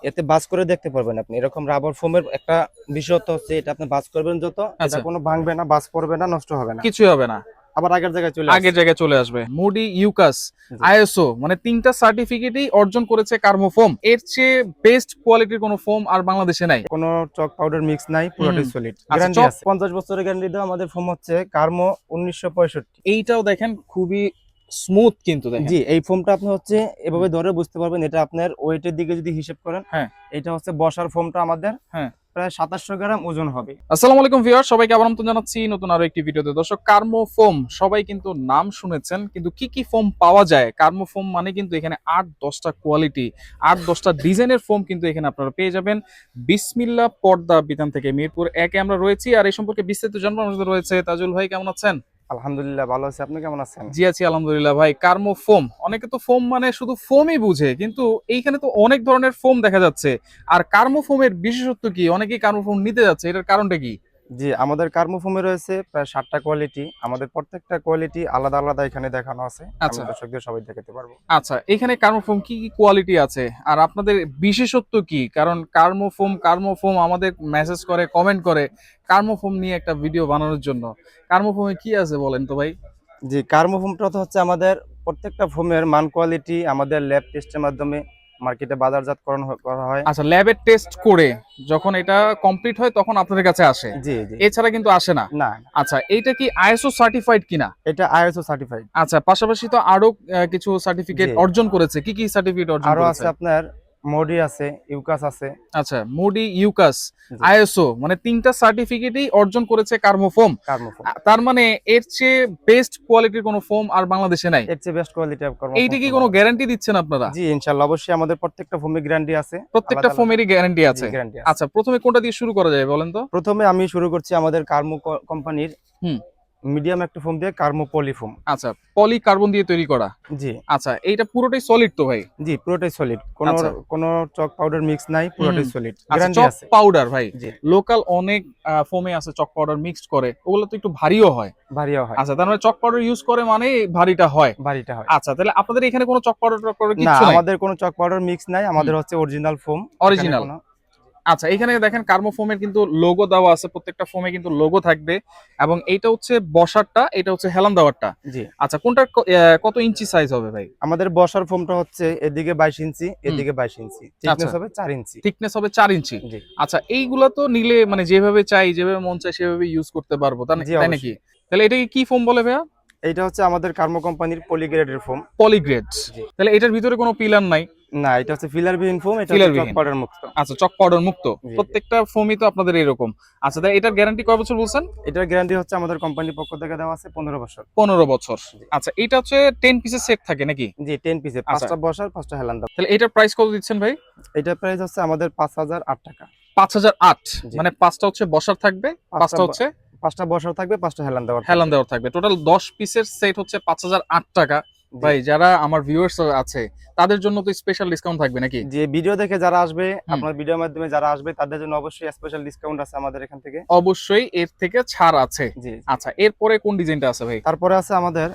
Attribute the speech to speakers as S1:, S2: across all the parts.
S1: এতে বাস করে দেখতে পারবেন আপনি। এরকম রাবার ফোমের একটা বিশেষত্ব হচ্ছে এটা আপনি বাস করবেন যত, এটা
S2: আচ্ছা,
S1: কোনো ভাঙবে না, বাস পড়বে না, নষ্ট হবে না।
S2: কিছুই হবে না,
S1: আবার আগের জায়গায় চলে
S2: আগের
S1: আসছে।
S2: জায়গায় চলে আসবে। মুডি, ইউকাস,
S1: জি।
S2: আইএসও মানে তিনটা সার্টিফিকেটই অর্জন করেছে কার্মোফোম। এর চেয়ে বেস্ট কোয়ালিটির কোনো ফোম আর বাংলাদেশে নাই।
S1: কোনো চক পাউডার মিক্স নাই,
S2: হুম।
S1: পুরোটাই সলিড।
S2: আচ্ছা,
S1: গ্যারান্টি আছে 50 বছরের গ্যারান্টি দেওয়া আমাদের ফোম হচ্ছে কার্মো 1965।
S2: এইটাও দেখেন খুবই স্মুথ কিন্তু দেখেন।
S1: জি, এই ফোমটা আপনি হচ্ছে এভাবে ধরে বুঝতে পারবেন এটা আপনার ওয়েটের দিকে যদি হিসেব করেন,
S2: হ্যাঁ,
S1: এটা হচ্ছে বসার ফোমটা আমাদের
S2: হ্যাঁ।
S1: প্রায় 2700 গ্রাম ওজন হবে।
S2: আসসালামু আলাইকুম ভিউয়ার, সবাইকে আবার আমন্ত্রণ জানাচ্ছি নতুন আরো একটি ভিডিওতে। দর্শক, কার্মো ফোম সবাই কিন্তু নাম শুনেছেন, কিন্তু কি কি ফোম পাওয়া যায়? কার্মো ফোম মানে কিন্তু এখানে 8-10টা কোয়ালিটি, 8-10টা ডিজাইনের ফোম কিন্তু এখানে আপনারা পেয়ে যাবেন। বিসমিল্লাহ পর্দা বিতান থেকে মিরপুর 1-এ আমরা রয়েছি, আর এই সম্পর্কে বিস্তারিত জানবো আমাদের সাথে রয়েছে তাজুল ভাই। কেমন আছেন?
S1: আলহামদুলিল্লাহ ভালো আছে, আপনি কেমন আছেন?
S2: জি আছি আলহামদুলিল্লাহ ভাই। কার্মো ফোম, অনেকে তো ফোম মানে শুধু ফোমই বুঝে, কিন্তু এইখানে তো অনেক ধরনের ফোম দেখা যাচ্ছে। আর কার্মো ফোমের বিশেষত্ব কি? অনেকেই কার্মো ফোম নিতে যাচ্ছে, এটার কারণটা কি?
S1: জি, আমাদের কার্মোফোমে রয়েছে প্রায় 7টা কোয়ালিটি। আমাদের প্রত্যেকটা কোয়ালিটি আলাদা আলাদা এখানে দেখানো আছে। আমি
S2: আচ্ছা,
S1: দর্শকদের সবাই দেখাতে পারবো।
S2: আচ্ছা, এখানে কার্মোফোম কি কি কোয়ালিটি আছে আর আপনাদের বিশেষত্ব কি? কারণ কার্মোফোম আমাদের মেসেজ করে, কমেন্ট করে কার্মোফোম নিয়ে একটা ভিডিও বানানোর জন্য। কার্মোফোমে কি আছে বলেন তো ভাই?
S1: জি, কার্মোফোমটা তো হচ্ছে আমাদের প্রত্যেকটা ফোমের মান কোয়ালিটি আমাদের ল্যাব টেস্টের মাধ্যমে মার্কেটে বাজারজাতকরণ করা হয়।
S2: আচ্ছা, ল্যাবে টেস্ট করে যখন এটা কমপ্লিট হয় তখন আপনাদের কাছে আসে,
S1: জি, জি।
S2: এছাড়া কিন্তু আসে না।
S1: না,
S2: আচ্ছা, এইটা কি আইএসও সার্টিফাইড কিনা?
S1: এটা আইএসও সার্টিফাইড।
S2: আচ্ছা, পাশাপাশি তো আরো কিছু সার্টিফিকেট
S1: জি,
S2: অর্জন করেছে। কি কি সার্টিফিকেট অর্জন
S1: আরো আছে
S2: করেছে?
S1: আপনার মোডি আছে, ইউকাস আছে।
S2: আচ্ছা, মুডি, ইউকাস,
S1: জি,
S2: আইএসও মানে তিনটা সার্টিফিকেটই অর্জন করেছে কার্মোফোম।
S1: কার্মোফোম।
S2: তার মানে এর চেয়ে বেস্ট কোয়ালিটির কোনো ফোম আর বাংলাদেশে নাই।
S1: এর চেয়ে বেস্ট কোয়ালিটি
S2: এইটা
S1: কার্মোফোম
S2: কি
S1: কোনো
S2: কোনো
S1: বাংলাদেশে।
S2: গ্যারান্টি দিচ্ছেন আপনারা?
S1: জি, ইনশাআল্লাহ অবশ্যই আমাদের প্রত্যেকটা ফোমে গ্যারান্টি আছে।
S2: প্রত্যেকটা
S1: আলাদা আলাদা।
S2: ফোমেরই গ্যারান্টি
S1: জি,
S2: আছে।
S1: গ্যারান্টি আছে।
S2: আচ্ছা, প্রথমে কোনটা দিয়ে শুরু করা যায় বলেন তো?
S1: প্রথমে আমি শুরু করছি আমাদের কার্মো কোম্পানির
S2: হুম।
S1: মিডিয়াম একটা ফোম দিয়ে, কার্মো পলি ফোম।
S2: আচ্ছা, পলি কার্বন দিয়ে তৈরি করা।
S1: জি,
S2: আচ্ছা, এইটা পুরোটাই সলিড তো ভাই?
S1: জি, পুরোটাই সলিড। কোনো
S2: আচ্ছা।
S1: কোনো চক পাউডার মিক্স নাই,
S2: হুম।
S1: পুরোটাই সলিড।
S2: আচ্ছা,
S1: গ্যারান্টি
S2: চক
S1: আছে।
S2: পাউডার ভাই,
S1: জি,
S2: লোকাল অনেক ফোমে আছে চক পাউডার মিক্সড করে, ওগুলো তো একটু ভারীও হয়।
S1: ভারীও হয়।
S2: আচ্ছা, তার মানে চক পাউডার ইউজ করে মানে ভারীটা হয়।
S1: ভারীটা হয়।
S2: আচ্ছা, তাহলে আপনাদের এখানে কোনো চক পাউডার টক পাউডার
S1: না,
S2: কিচ্ছু নাই?
S1: আমাদের কোনো চক পাউডার মিক্স নাই।
S2: হুম।
S1: আমাদের হচ্ছে অরিজিনাল ফোম। এখানে
S2: অরিজিনাল।
S1: কোনো।
S2: আচ্ছা, এখানে দেখেন কার্মো ফোমের কিন্তু লোগো দেওয়া আছে, প্রত্যেকটা ফোমে কিন্তু লোগো থাকবে। এবং এইটা হচ্ছে বসারটা, এটা হচ্ছে হেলান দেওয়ারটা।
S1: জি,
S2: আচ্ছা, কোনটা কত ইঞ্চি সাইজ হবে ভাই?
S1: আমাদের বসার ফোমটা হচ্ছে এদিকে 22 ইঞ্চি,
S2: হুম।
S1: এদিকে 22 ইঞ্চি।
S2: আচ্ছা,
S1: থিকনেস হবে 4 ইঞ্চি।
S2: থিকনেস হবে 4 ইঞ্চি।
S1: জি,
S2: আচ্ছা, এইগুলা তো নিলে মানে যেভাবে চাই, যেভাবে মন চায় সেভাবে ইউজ করতে পারবো,
S1: জি,
S2: তাই নাকি?
S1: অবশ্যই।
S2: তাহলে এটাকে কি ফোম বলে ভাইয়া?
S1: এইটা হচ্ছে আমাদের কার্মো কোম্পানির পলিগ্রেডের ফোম।
S2: পলিগ্রেড।
S1: জি।
S2: তাহলে এটার ভিতরে কোনো পিলার নাই?
S1: না, এটা হচ্ছে ফিলারবিহীন ফোম, এটা হচ্ছে
S2: ফিলার
S1: চক
S2: বিহীন।
S1: পাউডার মুক্ত।
S2: আচ্ছা, চক পাউডার মুক্ত।
S1: জি, জি।
S2: প্রত্যেকটা ফোমই তো আপনাদের এরকম। আচ্ছা, তাই এটার গ্যারান্টি কয় বছর বলছেন?
S1: এটার গ্যারান্টি হচ্ছে আমাদের কোম্পানির পক্ষ থেকে দেওয়া আছে 15 বছর।
S2: 15 বছর।
S1: জি,
S2: আচ্ছা, এটা হচ্ছে 10 পিসের সেট থাকে নাকি?
S1: জি, 10 পিসের
S2: আচ্ছা,
S1: 5টা বসার, 5টা হেলান দাও।
S2: তাহলে এটার প্রাইস কত দিচ্ছেন ভাই?
S1: এটার প্রাইস হচ্ছে আমাদের 5008 টাকা।
S2: 5008।
S1: জি,
S2: মানে 5টা হচ্ছে বসার থাকবে,
S1: 5টা
S2: 5টা হচ্ছে
S1: 5টা বসার থাকবে, 5টা হেলান দেওয়ার
S2: হেলান
S1: থাকবে।
S2: দেওয়ার থাকবে। টোটাল 10 পিসের সেট হচ্ছে 5008 টাকা।
S1: জি,
S2: ভাই, যারা আমার ভিউয়ার্স আছে তাদের জন্য তো স্পেশাল ডিসকাউন্ট থাকবে নাকি?
S1: যে ভিডিও দেখে যারা আসবে,
S2: হুম।
S1: আপনার ভিডিওর মাধ্যমে যারা আসবে তাদের জন্য অবশ্যই স্পেশাল ডিসকাউন্ট আছে আমাদের এখান থেকে।
S2: অবশ্যই এর থেকে ছাড় আছে।
S1: জি, জি।
S2: আচ্ছা, এরপরে কোন ডিজাইনটা আছে ভাই?
S1: তারপরে আছে আমাদের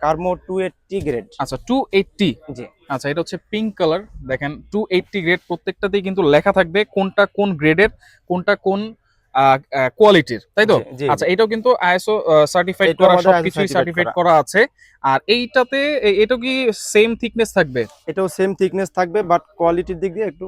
S1: কার্মো 280 গ্রেড।
S2: আচ্ছা, 280।
S1: জি,
S2: আচ্ছা, এটা হচ্ছে পিঙ্ক কালার। দেখেন 280 গ্রেড, প্রত্যেকটাতেই কিন্তু লেখা থাকবে কোনটা কোন গ্রেডের, কোনটা কোন কোয়ালিটির, তাই তো?
S1: জি, জি,
S2: আচ্ছা,
S1: জি।
S2: এটাও কিন্তু আইএসও সার্টিফাইড
S1: এটা
S2: করা,
S1: আমাদের আইএসও
S2: সবকিছুই
S1: সার্টিফাইড
S2: সার্টিফাইড
S1: করা।
S2: করা আছে। আর এইটাতে এটা কি সেম থিকনেস থাকবে?
S1: এটাও সেম থিকনেস থাকবে, বাট কোয়ালিটির দিক দিয়ে একটু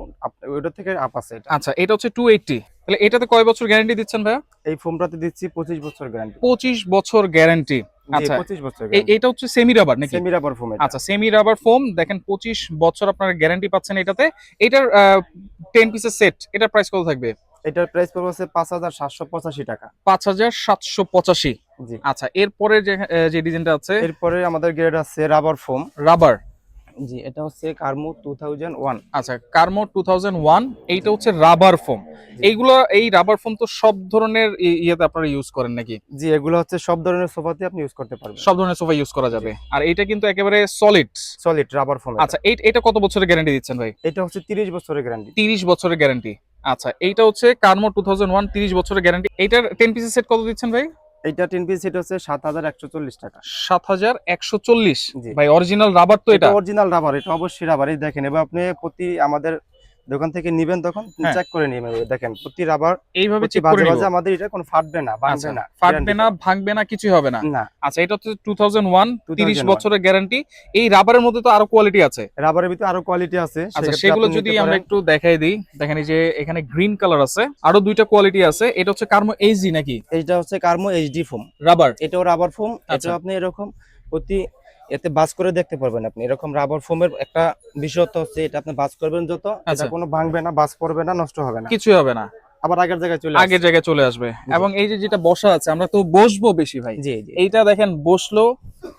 S1: ওইটার থেকে আপ আছে এটা।
S2: আচ্ছা, এটা হচ্ছে 280। তাহলে এটাতে কয় বছর গ্যারান্টি দিচ্ছেন ভাইয়া?
S1: এই ফোমটাতে দিচ্ছি 25 বছর গ্যারান্টি।
S2: 25 বছর গ্যারান্টি।
S1: জি,
S2: আচ্ছা,
S1: 25 বছর গ্যারান্টি।
S2: এটা হচ্ছে সেমি রাবার নাকি?
S1: সেমি রাবার ফোম এটা।
S2: আচ্ছা, সেমি রাবার ফোম, দেখেন 25 বছর আপনারা গ্যারান্টি পাচ্ছেন এটাতে। এটার 10 পিসের সেট, এটার প্রাইস কত থাকবে?
S1: এটার প্রাইস পড়বে হচ্ছে 5785 টাকা।
S2: 5785।
S1: জি।
S2: আচ্ছা, এরপরে যে ডিজাইনটা আছে
S1: এরপরে আমাদের গ্রেড আছে রাবার ফোম।
S2: রাবার।
S1: জি, এটা হচ্ছে কার্মো 2001।
S2: আচ্ছা, কার্মো 2001, এইটা হচ্ছে রাবার ফোম।
S1: জি,
S2: এই রাবার ফোম তো সব ধরনের ইয়েতে আপনারা ইউজ করেন নাকি?
S1: জি, এগুলো হচ্ছে সব ধরনের সোফাতে আপনি ইউজ করতে পারবেন।
S2: সব ধরনের সোফা ইউজ করা
S1: জি,
S2: যাবে। আর এটা কিন্তু একেবারে সলিড।
S1: সলিড রাবার ফোম এটা।
S2: আচ্ছা, এটা কত বছরের গ্যারান্টি দিচ্ছেন ভাই?
S1: এটা হচ্ছে 30 বছরের গ্যারান্টি।
S2: 30 বছরের গ্যারান্টি। আচ্ছা, এইটা হচ্ছে কার্মো 2001, 30 বছরের গ্যারান্টি। এইটার 10 পিসের সেট কত দিচ্ছেন ভাই?
S1: এইটা 10 পিস সেট হচ্ছে 7140 টাকা।
S2: 7140।
S1: জি,
S2: ভাই, অরিজিনাল রাবার তো
S1: এটা
S2: এটা?
S1: অরিজিনাল রাবার, এটা অবশ্যই রাবার। এই দেখেন, এবার আপনি প্রতি আমাদের দোকান থেকে নিবেন তখন
S2: হ্যাঁ।
S1: চেক করে নেবেন। দেখেন প্রতি রাবার
S2: এইভাবে চেক করে
S1: বাজে
S2: নিব।
S1: বাজে আমাদের এটা কোনো ফাটবে না, ভাঙবে
S2: আচ্ছা,
S1: না,
S2: ফাটবে না, ভাঙবে না, কিছুই হবে না।
S1: না।
S2: আচ্ছা, এটা হচ্ছে 2001, 30
S1: 2001
S2: বছরের গ্যারান্টি। এই রাবারের মধ্যে তো আরো কোয়ালিটি আছে।
S1: রাবারের ভিতরে আরো কোয়ালিটি আছে,
S2: আচ্ছা,
S1: সেক্ষেত্রে
S2: সেগুলো
S1: আপনি
S2: যদি
S1: নিতে
S2: আমরা
S1: পারেন।
S2: একটু দেখাই দিই। দেখেন এই যে এখানে গ্রিন কালার আছে, আরো দুইটা কোয়ালিটি আছে। এটা হচ্ছে কার্মো এইচডি নাকি
S1: এইটা হচ্ছে কার্মো এইচডি ফোম,
S2: রাবার?
S1: এটাও রাবার ফোম।
S2: আচ্ছা।
S1: এটাও আপনি এরকম প্রতি এতে বাস করে দেখতে পারবেন। আপনি এরকম রাবার ফোমের একটা বিশেষত্ব হচ্ছে এটা আপনি বাস করবেন যত, এটা
S2: আচ্ছা,
S1: কোনো ভাঙবে না, বাস পড়বে না, নষ্ট হবে না,
S2: কিছুই হবে না,
S1: আবার আগের জায়গায় চলে
S2: আগের
S1: আসবে।
S2: জায়গায় চলে আসবে।
S1: জি।
S2: এবং এই যে যেটা বসা আছে, আমরা তো বসবো বেশি ভাই,
S1: জি জি,
S2: এইটা দেখেন বসলো।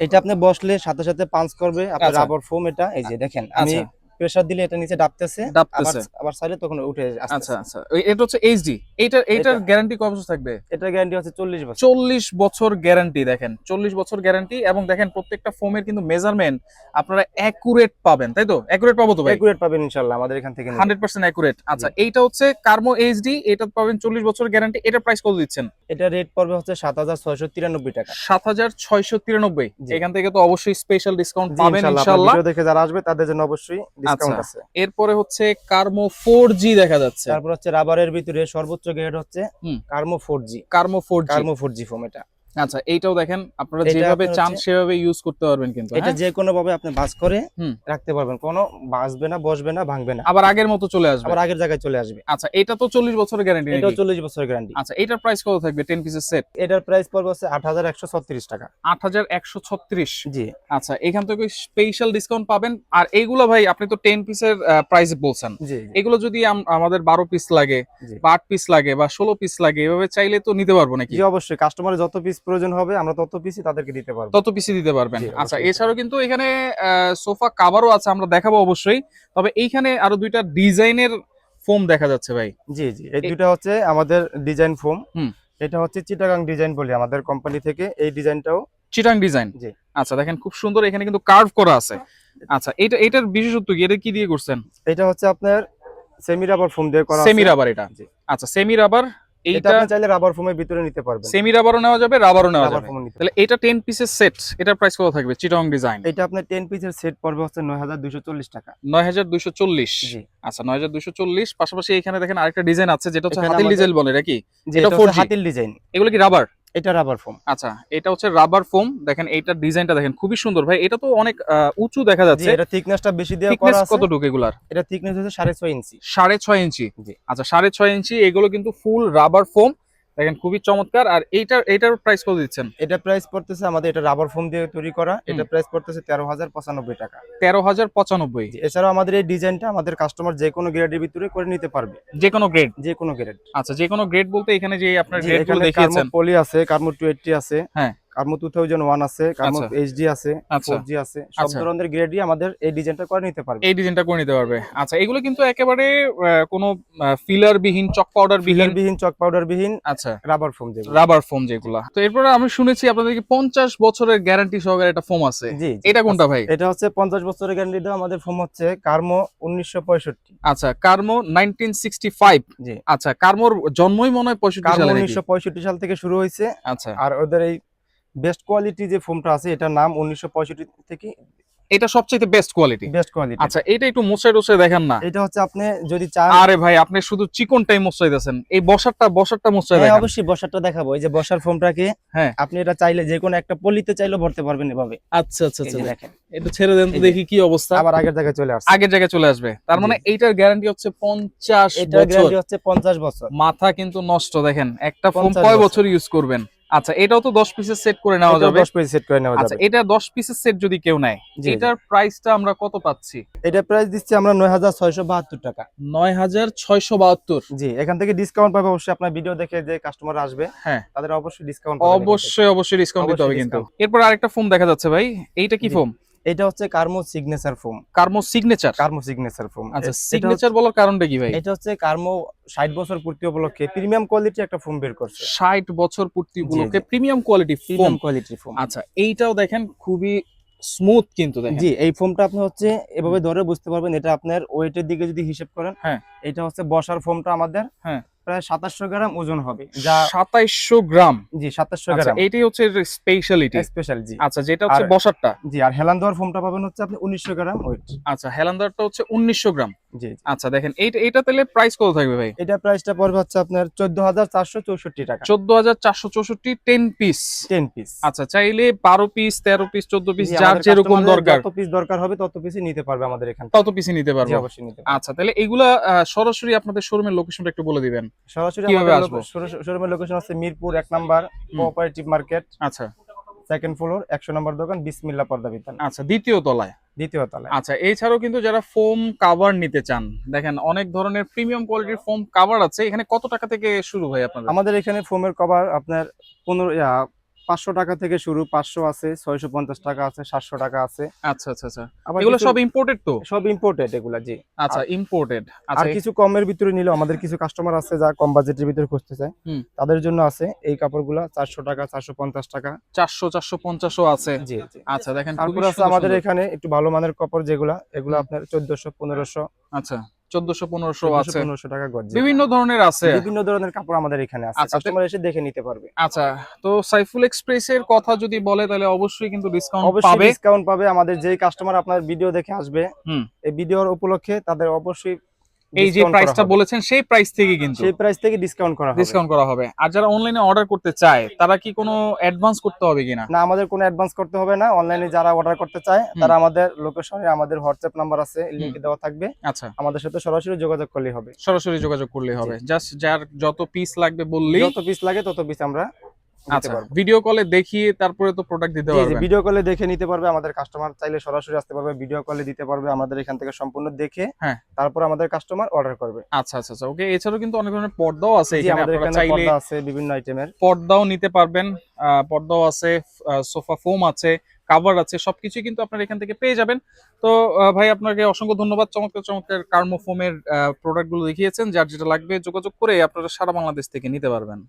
S1: এটা আপনি বসলে সাথে সাথে পাঞ্চ করবে আপনার
S2: আচ্ছা।
S1: Rubber foam. এটা এই যে দেখেন আমি
S2: আচ্ছা,
S1: প্রেসার দিলে এটা নিচে ডাবতেছে, আবার
S2: ডাবতেছে।
S1: আবার সাইডে তখন উঠে
S2: আচ্ছা
S1: আসতেছে।
S2: আচ্ছা, এটা হচ্ছে এইচডি। এইটার
S1: এটা
S2: গ্যারান্টি কত বছর থাকবে?
S1: এটার গ্যারান্টি হচ্ছে 40 বছর।
S2: 40 বছর গ্যারান্টি। দেখেন 40 বছর গ্যারান্টি। এবং দেখেন প্রত্যেকটা ফোমের কিন্তু মেজারমেন্ট আপনারা অ্যাকুরেট পাবেন, তাই তো? অ্যাকুরেট পাবো তো ভাই?
S1: একুরেট পাবেন ইনশাআল্লাহ আমাদের এখান থেকে নিলে।
S2: 100% অ্যাকুরেট। আচ্ছা, এইটা হচ্ছে কার্মো এইচডি, এটা পাবেন 40 বছর গ্যারান্টি। এটার প্রাইস কত দিচ্ছেন?
S1: এটা রেট পড়বে হচ্ছে 7693 টাকা।
S2: 7693।
S1: জি।
S2: এখান থেকে তো অবশ্যই স্পেশাল ডিসকাউন্ট
S1: জি,
S2: পাবেন
S1: ইনশাআল্লাহ। আপনার
S2: ইনশাআল্লাহ।
S1: ভিডিও দেখে যারা আসবে তাদের জন্য অবশ্যই ডিসকাউন্ট
S2: আচ্ছা,
S1: আছে।
S2: এরপরে হচ্ছে কার্মো 4G দেখা যাচ্ছে।
S1: তারপর হচ্ছে রাবারের ভিতরে সর্বোচ্চ গ্রেড হচ্ছে
S2: হুম।
S1: কার্মো 4G।
S2: কার্মো 4G।
S1: কার্মো 4G ফোম এটা।
S2: আচ্ছা, এইটাও দেখেন আপনারা
S1: এটা
S2: যেভাবে
S1: আপনার
S2: চান
S1: হচ্ছে
S2: সেভাবে ইউজ করতে পারবেন কিন্তু।
S1: এটা
S2: হ্যাঁ?
S1: যে কোনো ভাবে আপনি বাস করে
S2: হুম।
S1: রাখতে পারবেন, কোনো বাসবে না, বসবে না, ভাঙবে না,
S2: আবার আগের মতো চলে আসবে।
S1: আবার আগের জায়গায় চলে আসবে।
S2: আচ্ছা, এটা তো 40 বছরের গ্যারান্টি
S1: এটাও
S2: নাকি?
S1: 40 বছরের গ্যারান্টি।
S2: আচ্ছা, এটার প্রাইস কত থাকবে 10 পিসের সেট?
S1: এটার প্রাইস পড়বে হচ্ছে 8136 টাকা।
S2: 8136।
S1: জি
S2: আচ্ছা, এখান থেকে স্পেশাল ডিসকাউন্ট পাবেন। আর এইগুলো ভাই আপনি তো 10 পিসের প্রাইস বলছেন।
S1: জি
S2: এগুলো যদি আমাদের 12 পিস লাগে
S1: জি
S2: বা 8 পিস লাগে বা 16 পিস লাগে, এভাবে চাইলে তো নিতে পারবো নাকি?
S1: জি, অবশ্যই কাস্টমারের যত পিস প্রয়োজন হবে আমরা তত পিসই তাদেরকে দিতে পারবো।
S2: তত পিসি দিতে পারবেন।
S1: জি,
S2: আচ্ছা,
S1: অবশ্যই।
S2: এছাড়াও কিন্তু এখানে সোফা কাভারও আছে, আমরা দেখাবো অবশ্যই। তবে এইখানে আরো দুইটা ডিজাইনের ফোম দেখা যাচ্ছে ভাই।
S1: জি জি, এই দুটো হচ্ছে আমাদের ডিজাইন ফোম।
S2: হুম।
S1: এটা হচ্ছে চিটাগাং ডিজাইন বলি আমাদের কোম্পানি থেকে, এই ডিজাইনটাও।
S2: চিটাং ডিজাইন।
S1: জি।
S2: আচ্ছা, দেখেন খুব সুন্দর, এখানে কিন্তু কার্ভ করা আছে। আচ্ছা, এটার বিশেষত্ব কি? এটা কি দিয়ে করছেন?
S1: এটা হচ্ছে আপনার সেমি রাবার ফোম দিয়ে করা
S2: সেমি
S1: আছে।
S2: রাবার এটা?
S1: জি।
S2: আচ্ছা, সেমি রাবার।
S1: এটা
S2: এইটা
S1: আপনি চাইলে রাবার ফোমের ভিতরে নিতে পারবেন।
S2: সেমি রাবারও নেওয়া যাবে, রাবারও নেওয়া
S1: রাবার
S2: যাবে।
S1: ফোমও নিতে
S2: তাহলে এটা 10 পিসের সেট, এটার প্রাইস কত থাকবে চিটাং ডিজাইন?
S1: এটা আপনার 10 পিসের সেট পড়বে হচ্ছে 9240 টাকা।
S2: 9240।
S1: জি।
S2: আচ্ছা, 9240। পাশাপাশি এখানে দেখেন আরেকটা ডিজাইন আছে, যেটা হচ্ছে
S1: এখানে
S2: হাতিল
S1: আমাদের-
S2: ডিজাইন বলে নাকি?
S1: জি,
S2: এটা
S1: এটা
S2: 4G।
S1: হচ্ছে হাতিল ডিজাইন।
S2: এগুলো কি রাবার?
S1: এটা রাবার ফোম।
S2: আচ্ছা, এটা হচ্ছে রাবার ফোম। দেখেন এইটার ডিজাইনটা দেখেন, খুবই সুন্দর ভাই। এটা তো অনেক উঁচু দেখা
S1: জি,
S2: যাচ্ছে।
S1: এটা থিকনেসটা বেশি দিয়ে
S2: থিকনেস
S1: করা আছে।
S2: কতটুকু এগুলার?
S1: এটা থিকনেস হচ্ছে 6.5 ইঞ্চি।
S2: 6.5 ইঞ্চি।
S1: জি।
S2: আচ্ছা, 6.5 ইঞ্চি। এগুলো কিন্তু ফুল রাবার ফোম। দেখেন খুবই চমৎকার। আর এইটার প্রাইস কত দিচ্ছেন?
S1: এটা প্রাইস পড়তেছে আমাদের, এটা রাবার ফোম দিয়ে তৈরি করা, এটা প্রাইস পড়তেছে 13,095 টাকা।
S2: 13,095।
S1: জি, এছাড়াও আমাদের এই ডিজাইনটা আমাদের কাস্টমার যে কোনো গ্রেডের ভিতরে করে নিতে পারবে।
S2: যে কোনো গ্রেড?
S1: যে কোনো গ্রেড।
S2: আচ্ছা, যে কোনো গ্রেড বলতে এখানে যে আপনার
S1: জি,
S2: গ্রেডগুলো
S1: এখানে কার্মো
S2: দেখিয়েছেন।
S1: পলি আছে, কার্মো 280 আছে,
S2: হ্যাঁ।
S1: কার্মো 2001 আছে, কার্মো
S2: আচ্ছা।
S1: এইচডি আছে,
S2: আচ্ছা।
S1: 4G আছে, সব
S2: আচ্ছা।
S1: ধরনের গ্রেডই আমাদের এই ডিজাইনটা করে নিতে পারবে।
S2: এই ডিজাইনটা করে নিতে পারবে। আচ্ছা, এগুলো কিন্তু একেবারে কোনো ফিলার বিহীন, চক পাউডার বিহীন।
S1: ফিলার বিহীন, চক পাউডার বিহীন
S2: আচ্ছা,
S1: রাবার ফোম যেগুলো।
S2: রাবার ফোম যেগুলা। তো এরপরে আমি শুনেছি আপনাদেরকে 50 বছরের গ্যারান্টি সহকারে একটা ফোম আছে।
S1: জি জি।
S2: এটা কোনটা ভাই?
S1: এটা হচ্ছে 50 বছরের গ্যারান্টি দেওয়া আমাদের ফোম হচ্ছে কার্মো 1965।
S2: আচ্ছা, কার্মো 1965।
S1: জি।
S2: আচ্ছা, কার্মোর জন্মই মনে হয় 65
S1: কার্মো
S2: সালে নাকি?
S1: 1965 সাল থেকে শুরু হয়েছে।
S2: আচ্ছা,
S1: আর ওদের এই বেস্ট কোয়ালিটি যে ফোমটা আছে এটার নাম 1965 থেকে
S2: এটা সবচেয়ে বেস্ট কোয়ালিটি।
S1: Best quality.
S2: আচ্ছা, এটা একটু মোছাই টোছাই দেখেন না।
S1: এটা হচ্ছে আপনি যদি চান,
S2: আরে ভাই, আপনি শুধু চিকনটাই মোছাইতেছেন, এই বসারটা মোছাই
S1: হ্যাঁ
S2: দেখেন।
S1: অবশ্যই বসারটা দেখাবো। এই যে বসার ফোমটাকে
S2: হ্যাঁ।
S1: আপনি এটা চাইলে যে কোনো একটা পলিতে চাইলে ভরতে পারবেন এভাবে।
S2: আচ্ছা আচ্ছা
S1: এই
S2: আচ্ছা,
S1: যে দেখেন,
S2: একটু ছেড়ে দেন তো
S1: এই যে।
S2: দেখি কি অবস্থা।
S1: আবার আগের জায়গায় চলে আসছে।
S2: আগের জায়গায় চলে আসবে। তার মানে
S1: জি।
S2: এইটার গ্যারান্টি হচ্ছে 50
S1: এটার
S2: বছর।
S1: গ্যারান্টি হচ্ছে 50 বছর।
S2: মাথা কিন্তু নষ্ট। দেখেন একটা ফোন
S1: 50
S2: কয়
S1: বছর।
S2: বছর ইউজ করবেন। আচ্ছা, এটাও তো 10 পিসের সেট করে নেওয়া
S1: এটাও
S2: যাবে।
S1: 10 পিস সেট করে নেওয়া
S2: আচ্ছা,
S1: যাবে।
S2: এটা 10 পিসের সেট যদি কেউ নেয়,
S1: জি,
S2: এটার প্রাইসটা আমরা কত পাচ্ছি?
S1: এটা প্রাইস দিচ্ছি আমরা 9672 টাকা।
S2: 9672।
S1: জি, এখান থেকে ডিসকাউন্ট পাবে অবশ্যই। আপনার ভিডিও দেখে যে কাস্টমার আসবে
S2: হ্যাঁ,
S1: তাদের অবশ্যই ডিসকাউন্ট পাবে।
S2: অবশ্যই ডিসকাউন্ট দিতে হবে
S1: অবশ্যই
S2: কিন্তু।
S1: discount।
S2: এরপর আরেকটা ফোন দেখা যাচ্ছে ভাই, এইটা কি
S1: জি।
S2: ফোম?
S1: এটা হচ্ছে কার্মো signature foam.
S2: কার্মো signature.
S1: কার্মো signature foam.
S2: আচ্ছা, সিগনেচার বলার কারণটা কি ভাই?
S1: এটা হচ্ছে কার্মো 60 বছর পূর্তি উপলক্ষে প্রিমিয়াম কোয়ালিটি একটা ফোম বের করছে।
S2: 60 বছর পূর্তি উপলক্ষে
S1: জি।
S2: Premium quality foam.
S1: প্রিমিয়াম কোয়ালিটির ফোম।
S2: আচ্ছা, এইটাও দেখেন খুবই স্মুথ কিন্তু দেখেন।
S1: জি, এই ফোমটা আপনি হচ্ছে এভাবে ধরে বুঝতে পারবেন। এটা আপনার ওয়েটের দিকে যদি হিসাব করেন,
S2: হ্যাঁ।
S1: এটা হচ্ছে বসার ফোমটা আমাদের
S2: হ্যাঁ।
S1: প্রায় 2700 গ্রাম ওজন হবে, যা
S2: 2700 গ্রাম।
S1: জি 2700
S2: আচ্ছা,
S1: গ্রাম
S2: এটাই হচ্ছে স্পেশালিটি।
S1: স্পেশাল। জি
S2: আচ্ছা, যেটা হচ্ছে
S1: আর
S2: বসারটা।
S1: জি আর হেলান দেওয়ার ফোমটা পাবেন হচ্ছে আপনি 1900 গ্রাম ওয়েট।
S2: আচ্ছা, হেলান্দারটা হচ্ছে 1900 গ্রাম।
S1: জি জি।
S2: আচ্ছা, দেখেন এইটা তাহলে প্রাইস কত থাকবে ভাই?
S1: এটা প্রাইসটা পড়বে হচ্ছে আপনার 14464 টাকা
S2: 14,464 10 পিস।
S1: 10 পিস।
S2: আচ্ছা, চাইলে 12 পিস, 13 পিস, 14 পিস,
S1: জি
S2: যার
S1: আমাদের
S2: যেরকম
S1: কাস্টমারদের
S2: দরকার
S1: যত পিস দরকার হবে তত পিসই নিতে পারবে আমাদের এখান
S2: তত
S1: থেকে।
S2: পিসই নিতে
S1: জি
S2: পারবো।
S1: অবশ্যই নিতে পারবে।
S2: আচ্ছা, তাহলে এগুলা সরাসরি আপনাদের শোরুমের লোকেশনটা একটু বলে দিবেন,
S1: সরাসরি
S2: কিভাবে
S1: আমাদের
S2: আসবো?
S1: শোরুমের লোকেশন হচ্ছে মিরপুর 1 নাম্বার
S2: হুম।
S1: কোঅপারেটিভ মার্কেট,
S2: আচ্ছা
S1: সেকেন্ড ফ্লোর, 100 নম্বর দোকান, বিসমিল্লাহ পর্দা বিতান,
S2: আচ্ছা, দ্বিতীয় তলায়।
S1: দ্বিতীয় তলায়।
S2: আচ্ছা, এছাড়াও কিন্তু যারা ফোম কাভার নিতে চান, দেখেন অনেক ধরনের প্রিমিয়াম কোয়ালিটির ফোম কাভার আছে। এখানে কত টাকা থেকে শুরু ভাই আপনাদের?
S1: আমাদের এখানে ফোমের কভার আপনার 500 টাকা থেকে শুরু, 500 আছে, 650 টাকা আছে, 700 টাকা আছে।
S2: আচ্ছা আচ্ছা আচ্ছা,
S1: আবার
S2: এগুলো
S1: কিছু
S2: সব ইম্পোর্টেড তো?
S1: সব ইম্পোর্টেড এগুলা। জি
S2: আচ্ছা,
S1: আর
S2: ইম্পোর্টেড।
S1: আর
S2: আচ্ছা
S1: কিছু কমের ভিতরে নিলেও আমাদের কিছু কাস্টমার আছে যা কম বাজেটের ভিতরে খুঁজতে চায়,
S2: হুম।
S1: তাদের জন্য আছে এই কাপড়গুলা 400 টাকা, 450 টাকা।
S2: 400 450ও আছে।
S1: জি জি।
S2: আচ্ছা, দেখেন খুবই
S1: তারপর আছে
S2: সুন্দর
S1: আমাদের
S2: সুন্দর।
S1: এখানে একটু ভালো মানের কাপড় যেগুলা, এগুলো
S2: হুম।
S1: আপনার 1400 1500,
S2: আচ্ছা, 1400 1500
S1: 1400
S2: আছে,
S1: 1500 টাকা গজ। জি
S2: বিভিন্ন ধরনের আছে।
S1: বিভিন্ন ধরনের কাপড় আমাদের এখানে আছে,
S2: আচ্ছা
S1: কাস্টমার এসে দেখে নিতে পারবে।
S2: আচ্ছা, তো সাইফুল এক্সপ্রেসের কথা যদি বলে তাহলে অবশ্যই কিন্তু ডিসকাউন্ট
S1: অবশ্যই
S2: পাবে।
S1: ডিসকাউন্ট পাবে। আমাদের যেই কাস্টমার আপনার ভিডিও দেখে আসবে,
S2: হুম।
S1: এই ভিডিওর উপলক্ষে তাদের অবশ্যই
S2: এই যে
S1: ডিসকাউন্ট করা
S2: প্রাইসটা
S1: হবে।
S2: বলেছেন সেই প্রাইস থেকে কিন্তু
S1: সেই প্রাইস থেকে ডিসকাউন্ট করা হবে।
S2: ডিসকাউন্ট করা হবে। আর যারা অনলাইনে অর্ডার করতে চায় তারা কি কোনো অ্যাডভান্স করতে হবে কিনা?
S1: না, আমাদের কোনো অ্যাডভান্স করতে হবে না। অনলাইনে যারা অর্ডার করতে চায়
S2: হুম।
S1: তারা আমাদের লোকেশনে আমাদের হোয়াটসঅ্যাপ নাম্বার আছে,
S2: হুম।
S1: লিংকে দেওয়া থাকবে,
S2: আচ্ছা,
S1: আমাদের সাথে সরাসরি যোগাযোগ করলেই হবে।
S2: সরাসরি যোগাযোগ করলেই হবে। জাস্ট যার যত পিস লাগবে বললেই।
S1: যত পিস লাগে তত পিস আমরা দিতে
S2: আচ্ছা,
S1: পারবো।
S2: ভিডিও কলে দেখিয়ে তারপরে তো প্রোডাক্ট দিতে
S1: জি জি,
S2: পারবেন।
S1: ভিডিও কলে দেখে নিতে পারবে। আমাদের কাস্টমার চাইলে সরাসরি আসতে পারবে, ভিডিও কলে দিতে পারবে, আমাদের এখান থেকে সম্পূর্ণ দেখে
S2: হ্যাঁ।
S1: তারপর আমাদের কাস্টমার অর্ডার করবে।
S2: আচ্ছা আচ্ছা আচ্ছা, ওকে। এছাড়াও কিন্তু অনেক ধরনের পর্দাও আছে
S1: জি
S2: এখানে,
S1: আমাদের
S2: আপনারা
S1: এখানে
S2: চাইলে
S1: পর্দা আছে বিভিন্ন আইটেমের।
S2: পর্দাও নিতে পারবেন। পর্দাও আছে, সোফা ফোম আছে, কাভার আছে, সবকিছু কিন্তু আপনারা এখান থেকে পেয়ে যাবেন। তো ভাই, আপনাকে অসংখ্য ধন্যবাদ। চমৎকার চমৎকার কার্মো ফোমের প্রোডাক্টগুলো দেখিয়েছেন। যার যেটা লাগবে যোগাযোগ করে আপনারা সারা বাংলাদেশ থেকে নিতে পারবেন।